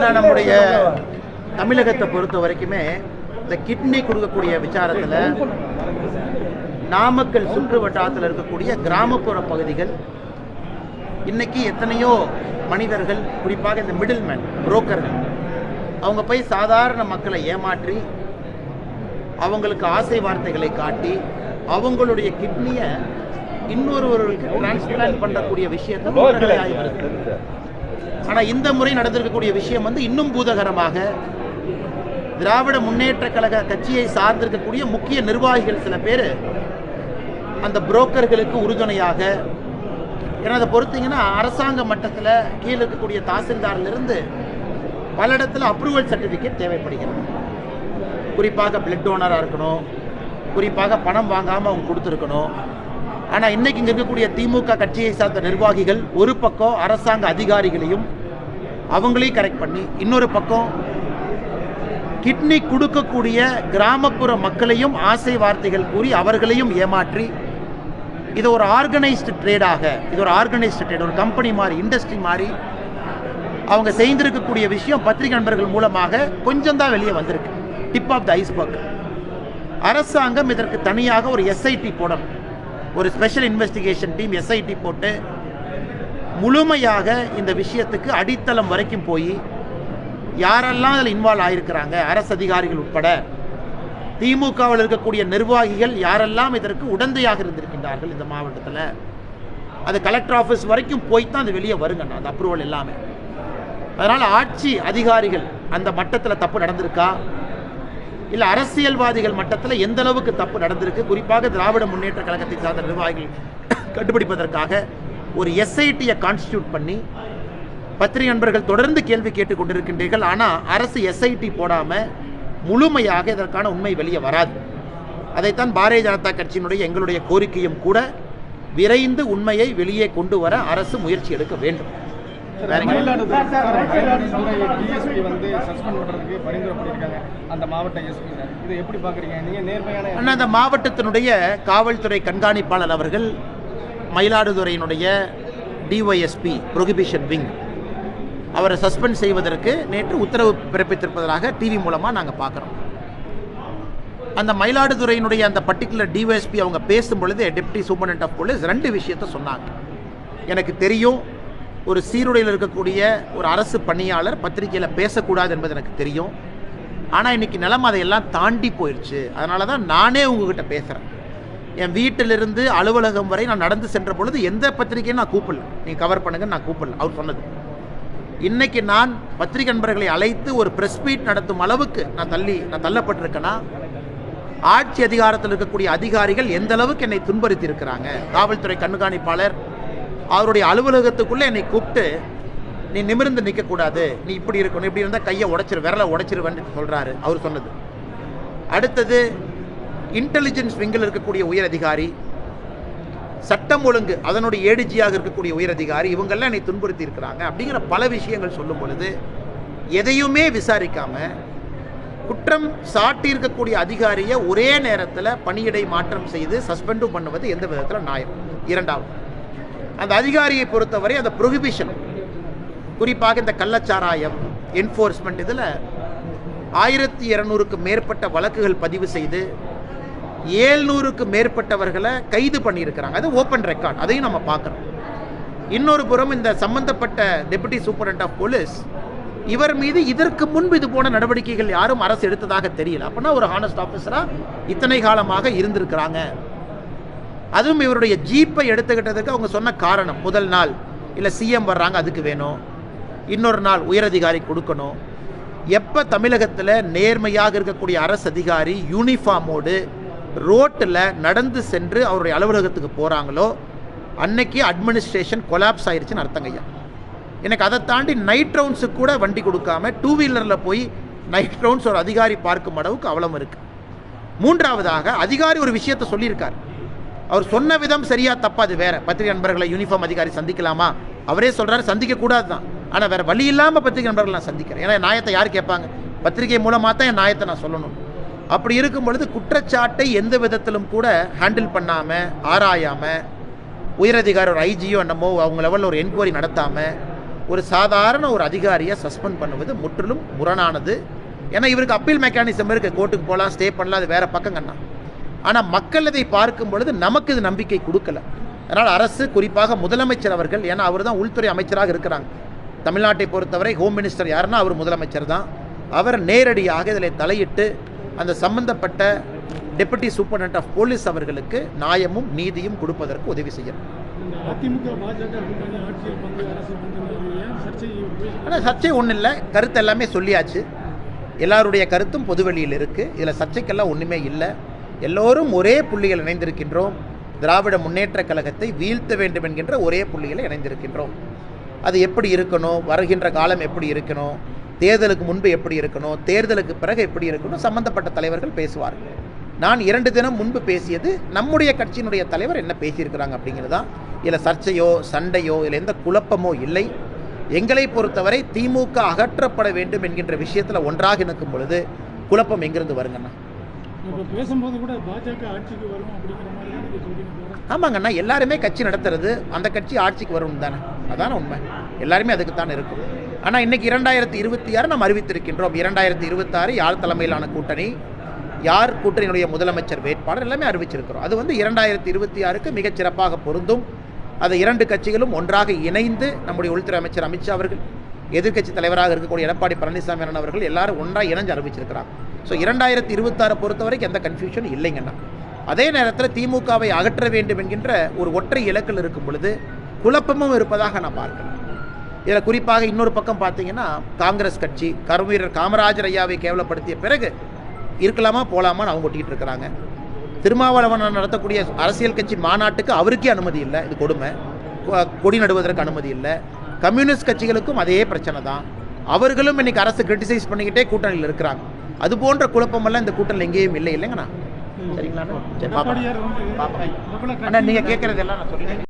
நம்முடைய தமிழகத்தை பொறுத்த வரைக்குமே இந்த கிட்னி கொடுக்கக்கூடிய விசாரத்தில் நாமக்கல் சுற்று வட்டாரத்தில் இருக்கக்கூடிய கிராமப்புற பகுதிகள் இன்னைக்கு எத்தனையோ மனிதர்கள், குறிப்பாக இந்த மிடில் மேன் புரோக்கர்கள், அவங்க போய் சாதாரண மக்களை ஏமாற்றி அவங்களுக்கு ஆசை வார்த்தைகளை காட்டி அவங்களுடைய கிட்னியை இன்னொருவருக்கு டிரான்ஸ்பிளான்ட் பண்ணக்கூடிய விஷயத்தை ஆகியிருக்கு. ஆனால் இந்த முறை நடந்திருக்கக்கூடிய விஷயம் இன்னும் பூதகரமாக திராவிட முன்னேற்ற கழக கட்சியை சார்ந்திருக்கக்கூடிய முக்கிய நிர்வாகிகள் சில பேர் அந்த புரோக்கர்களுக்கு உறுதுணையாக, ஏன்னா அதை பொறுத்தீங்கன்னா அரசாங்க மட்டத்தில் கீழே இருக்கக்கூடிய தாசில்தாரிலிருந்து பல இடத்துல அப்ரூவல் சர்டிஃபிகேட் தேவைப்படுகிறது. குறிப்பாக பிளட் டோனராக இருக்கணும், குறிப்பாக பணம் வாங்காமல் அவங்க கொடுத்துருக்கணும். ஆனால் இன்றைக்கி இங்கே இருக்கக்கூடிய திமுக கட்சியை சார்ந்த நிர்வாகிகள் ஒரு பக்கம் அரசாங்க அதிகாரிகளையும் அவங்களையும் கரெக்ட் பண்ணி, இன்னொரு பக்கம் கிட்னி கொடுக்கக்கூடிய கிராமப்புற மக்களையும் ஆசை வார்த்தைகள் கூறி அவர்களையும் ஏமாற்றி இது ஒரு ஆர்கனைஸ்டு ட்ரேடாக, இது ஒரு ஆர்கனைஸ்டு ட்ரேட், ஒரு கம்பெனி மாதிரி, இண்டஸ்ட்ரி மாதிரி அவங்க செய்திருக்கக்கூடிய விஷயம் பத்திரிகை நண்பர்கள் மூலமாக கொஞ்சம் தான் வெளியே வந்திருக்கு. Tip of the iceberg. அரசாங்கம் இதற்கு தனியாக ஒரு எஸ்ஐடி போடணும், ஒரு ஸ்பெஷல் இன்வெஸ்டிகேஷன் டீம் எஸ்ஐடி போட்டு முழுமையாக இந்த விஷயத்துக்கு அடித்தளம் வரைக்கும் போய் யாரெல்லாம் அதில் இன்வால்வ் ஆகியிருக்கிறாங்க, அரசு அதிகாரிகள் உட்பட திமுகவில் இருக்கக்கூடிய நிர்வாகிகள் யாரெல்லாம் இதற்கு உடந்தையாக இருந்திருக்கின்றார்கள் இந்த மாவட்டத்தில், அது கலெக்டர் ஆஃபீஸ் வரைக்கும் போய் தான் அது வெளியே வருங்க அந்த அப்ரூவல் எல்லாமே. அதனால் ஆட்சி அதிகாரிகள் அந்த மட்டத்தில் தப்பு நடந்திருக்கா, இல்லை அரசியல்வாதிகள் மட்டத்தில் எந்த அளவுக்கு தப்பு நடந்திருக்கு, குறிப்பாக திராவிட முன்னேற்ற கழகத்தை சார்ந்த நிர்வாகிகள் கண்டுபிடிப்பதற்காக ஒரு எஸ்ஐடியை கான்ஸ்டியூட் பண்ணி பத்திரிகை நண்பர்கள் தொடர்ந்து கேள்வி கேட்டுக் கொண்டிருக்கின்றீர்கள். ஆனால் அரசு எஸ்ஐடி போடாமல் முழுமையாக இதற்கான உண்மை வெளியே வராது. அதைத்தான் பாரதிய ஜனதா கட்சியினுடைய எங்களுடைய கோரிக்கையும் கூட, விரைந்து உண்மையை வெளியே கொண்டு வர அரசு முயற்சி எடுக்க வேண்டும். அந்த மாவட்டத்தினுடைய காவல்துறை கண்காணிப்பாளர் அவர்கள் மயிலாடுதுறையினுடைய டிஒய்எஸ்பி ப்ரொஹிபிஷன் விங் அவரை சஸ்பெண்ட் செய்வதற்கு நேற்று உத்தரவு பிறப்பித்திருப்பதாக டிவி மூலமாக நாங்கள் பார்க்குறோம். அந்த மயிலாடுதுறையினுடைய அந்த பர்டிகுலர் டிஒய்எஸ்பி அவங்க பேசும் பொழுது டெப்டி சூப்பரண்ட் ஆஃப் போலீஸ் 2 விஷயத்தை சொன்னாங்க. எனக்கு தெரியும், ஒரு சீருடையில் இருக்கக்கூடிய ஒரு அரசு பணியாளர் பத்திரிகையில் பேசக்கூடாது என்பது எனக்கு தெரியும். ஆனால் இன்றைக்கி நிலைமை அதையெல்லாம் தாண்டி போயிடுச்சு. அதனால தான் நானே உங்ககிட்ட பேசுகிறேன். என் வீட்டிலிருந்து அலுவலகம் வரை நான் நடந்து சென்ற பொழுது எந்த பத்திரிகையும் நான் கூப்பிடல, நீங்கள் கவர் பண்ணுங்கன்னு நான் கூப்பிடல. அவர் சொன்னது. இன்றைக்கி நான் பத்திரிகை நண்பர்களை அழைத்து ஒரு ப்ரெஸ் மீட் நடத்தும் அளவுக்கு நான் தள்ளப்பட்டிருக்கேன்னா, ஆட்சி அதிகாரத்தில் இருக்கக்கூடிய அதிகாரிகள் எந்த அளவுக்கு என்னை துன்புறுத்தி இருக்கிறாங்க. காவல்துறை கண்காணிப்பாளர் அவருடைய அலுவலகத்துக்குள்ளே என்னை கூப்பிட்டு, நீ நிமிர்ந்து நிற்கக்கூடாது, நீ இப்படி இருக்கணும், இப்படி இருந்தால் கையை உடைச்சிரு, விரலை உடைச்சிருவேன்னு சொல்கிறாரு அவர் சொன்னது. அடுத்தது இன்டெலிஜென்ஸ் விங்கில் இருக்கக்கூடிய உயர் அதிகாரி, சட்டம் ஒழுங்கு அதனுடைய ஏடிஜியாக இருக்கக்கூடிய உயர் அதிகாரி, இவங்கெல்லாம் என்னை துன்புறுத்தி இருக்கிறாங்க அப்படிங்கிற பல விஷயங்கள் சொல்லும் பொழுது எதையுமே விசாரிக்காமல் குற்றம் சாட்டி இருக்கக்கூடிய அதிகாரியை ஒரே நேரத்தில் பணியிடை மாற்றம் செய்து சஸ்பெண்டும் பண்ணுவது எந்த விதத்தில் நியாயம்? இரண்டாவது, அந்த அதிகாரியை பொறுத்தவரை அந்த ப்ரொஹிபிஷன், குறிப்பாக இந்த கள்ளச்சாராயம் என்ஃபோர்ஸ்மெண்ட், இதில் 1200க்கு மேற்பட்ட வழக்குகள் பதிவு செய்து 700க்கு மேற்பட்டவர்களை கைது பண்ணியிருக்கிறாங்க. அது ஓப்பன் ரெக்கார்ட், அதையும் நம்ம பார்க்குறோம். இன்னொரு புறம் இந்த சம்பந்தப்பட்ட டெபுட்டி சூப்பரண்ட் ஆஃப் போலீஸ், இவர் மீது இதற்கு முன்பு இது போன நடவடிக்கைகள் யாரும் அரசு எடுத்ததாக தெரியல. அப்படின்னா ஒரு ஹானஸ்ட் ஆஃபீஸராக இத்தனை காலமாக இருந்திருக்கிறாங்க. அதுவும் இவருடைய ஜீப்பை எடுத்துக்கிட்டதுக்கு அவங்க சொன்ன காரணம், முதல் நாள் இல்லை சிஎம் வர்றாங்க அதுக்கு வேணும், இன்னொரு நாள் உயரதிகாரி கொடுக்கணும். எப்போ தமிழகத்தில் நேர்மையாக இருக்கக்கூடிய அரசு அதிகாரி யூனிஃபார்மோடு ரோட்டில் நடந்து சென்று அவருடைய அலுவலகத்துக்கு போகிறாங்களோ அன்னைக்கு அட்மினிஸ்ட்ரேஷன் கொலாப்ஸ் ஆயிடுச்சுன்னு அர்த்தங்கய்யா. எனக்கு அதை தாண்டி நைட் ரவுண்ட்ஸுக்கு கூட வண்டி கொடுக்காம 2 வீலரில் போய் நைட் ரவுண்ட்ஸ் ஒரு அதிகாரி பார்க்கும் அளவுக்கு அவலம் இருக்குது. மூன்றாவதாக, அதிகாரி ஒரு விஷயத்தை சொல்லியிருக்கார், அவர் சொன்ன விதம் சரியா தப்பா அது வேற. பத்திரிகை நண்பர்களை யூனிஃபார்ம் அதிகாரி சந்திக்கலாமா? அவரே சொல்கிறாரு சந்திக்கக்கூடாது தான். ஆனால் வேறு வழி இல்லாமல் பத்திரிகை நண்பர்கள் நான் சந்திக்கிறேன். ஏன்னா நியாயத்தை யார் கேட்பாங்க? பத்திரிகை மூலமாக தான் என் நியாயத்தை நான் சொல்லணும். அப்படி இருக்கும் பொழுது குற்றச்சாட்டை எந்த விதத்திலும் கூட ஹேண்டில் பண்ணாமல், ஆராயாமல், உயரதிகாரி ஒரு ஐஜியோ என்னமோ அவங்க லெவலில் ஒரு என்கொயரி நடத்தாமல் ஒரு சாதாரண ஒரு அதிகாரியை சஸ்பெண்ட் பண்ணுவது முற்றிலும் முரணானது. ஏன்னா இவருக்கு அப்பீல் மெக்கானிசம் இருக்குது, கோர்ட்டுக்கு போகலாம், ஸ்டே பண்ணலாம், அது வேறு பக்கங்கண்ணா. ஆனால் மக்கள் இதை பார்க்கும் பொழுது நமக்கு இது நம்பிக்கை கொடுக்கல. அதனால் அரசு, குறிப்பாக முதலமைச்சர் அவர்கள், ஏன்னா அவர் தான் உள்துறை அமைச்சராக இருக்கிறாங்க தமிழ்நாட்டை பொறுத்தவரை, ஹோம் மினிஸ்டர் யாருன்னா அவர் முதலமைச்சர் தான். அவர் நேரடியாக இதில் தலையிட்டு அந்த சம்பந்தப்பட்ட டெபுட்டி சூப்பரண்ட் ஆஃப் போலீஸ் அவர்களுக்கு நியாயமும் நீதியும் கொடுப்பதற்கு உதவி செய்யணும். ஆனால் சர்ச்சை ஒன்றும் இல்லை, கருத்து எல்லாமே சொல்லியாச்சு. எல்லாருடைய கருத்தும் பொதுவெளியில் இருக்குது. இதில் சர்ச்சைக்கெல்லாம் ஒன்றுமே இல்லை. எல்லோரும் ஒரே புள்ளிகள் இணைந்திருக்கின்றோம். திராவிட முன்னேற்ற கழகத்தை வீழ்த்த வேண்டும் என்கின்ற ஒரே புள்ளிகளை இணைந்திருக்கின்றோம். அது எப்படி இருக்கணும், வருகின்ற காலம் எப்படி இருக்கணும், தேர்தலுக்கு முன்பு எப்படி இருக்கணும், தேர்தலுக்கு பிறகு எப்படி இருக்கணும், சம்பந்தப்பட்ட தலைவர்கள் பேசுவார்கள். நான் 2 தினம் முன்பு பேசியது நம்முடைய கட்சியினுடைய தலைவர் என்ன பேசியிருக்கிறாங்க அப்படிங்கிறது தான். இதில் சர்ச்சையோ சண்டையோ இதில் எந்த குழப்பமோ இல்லை. எங்களை பொறுத்தவரை திமுக அகற்றப்பட வேண்டும் என்கின்ற விஷயத்தில் ஒன்றாக நிற்கும் பொழுது குழப்பம் எங்கிருந்து வருங்கண்ணா? பேசும்போது கூட பாஜக ஆட்சிக்கு வரும் அப்படிங்கிற மாதிரி. ஆமாங்கண்ணா, எல்லாருமே கட்சி நடத்துறது அந்த கட்சி ஆட்சிக்கு வரும் தானே, அதான உண்மை. எல்லாருமே அதுக்கு தான் இருக்கும். ஆனால் இன்றைக்கி 2026 நாம் அறிவித்திருக்கின்றோம். 2026 யார் தலைமையிலான கூட்டணி, யார் கூட்டணியினுடைய முதலமைச்சர் வேட்பாளர் எல்லாமே அறிவிச்சிருக்கிறோம். அது 2026க்கு மிகச் சிறப்பாக பொருந்தும். அது 2 கட்சிகளும் ஒன்றாக இணைந்து நம்முடைய உள்துறை அமைச்சர் அமித்ஷா அவர்கள், எதிர்க்கட்சி தலைவராக இருக்கக்கூடிய எடப்பாடி பழனிசாமி அவர்கள் எல்லாரும் ஒன்றாக இணைஞ்சு அறிவிச்சிருக்கிறாங்க. ஸோ 2026 பொறுத்த வரைக்கும் எந்த கன்ஃபியூஷன் இல்லைங்கண்ணா. அதே நேரத்தில் திமுகவை அகற்ற வேண்டும் என்கின்ற ஒரு ஒற்றை இலக்கில் இருக்கும் பொழுது குழப்பமும் இருப்பதாக நான் பார்க்கிறேன். இதில் குறிப்பாக இன்னொரு பக்கம் பார்த்தீங்கன்னா, காங்கிரஸ் கட்சி கருவீரர் காமராஜர் ஐயாவை கேவலப்படுத்திய பிறகு இருக்கலாமா போகலாமான்னு அவங்க ஒட்டிகிட்டு இருக்கிறாங்க. திருமாவளவன் நடத்தக்கூடிய அரசியல் கட்சி மாநாட்டுக்கு அவருக்கே அனுமதி இல்லை, இது கொடுமை. கொடி நடுவதற்கு அனுமதி இல்லை. கம்யூனிஸ்ட் கட்சிகளுக்கும் அதே பிரச்சனை தான். அவர்களும் இன்னைக்கு அரசு கிரிட்டிசைஸ் பண்ணிக்கிட்டே கூட்டணியில் இருக்கிறாங்க. அது போன்ற குழப்பமெல்லாம் இந்த கூட்டணியில் எங்கேயும் இல்லை இல்லைங்கண்ணா. சரிங்களா? சரி, பாப்பா. நீங்கள் கேட்குறதெல்லாம் நான் சொல்லிட்டேன்.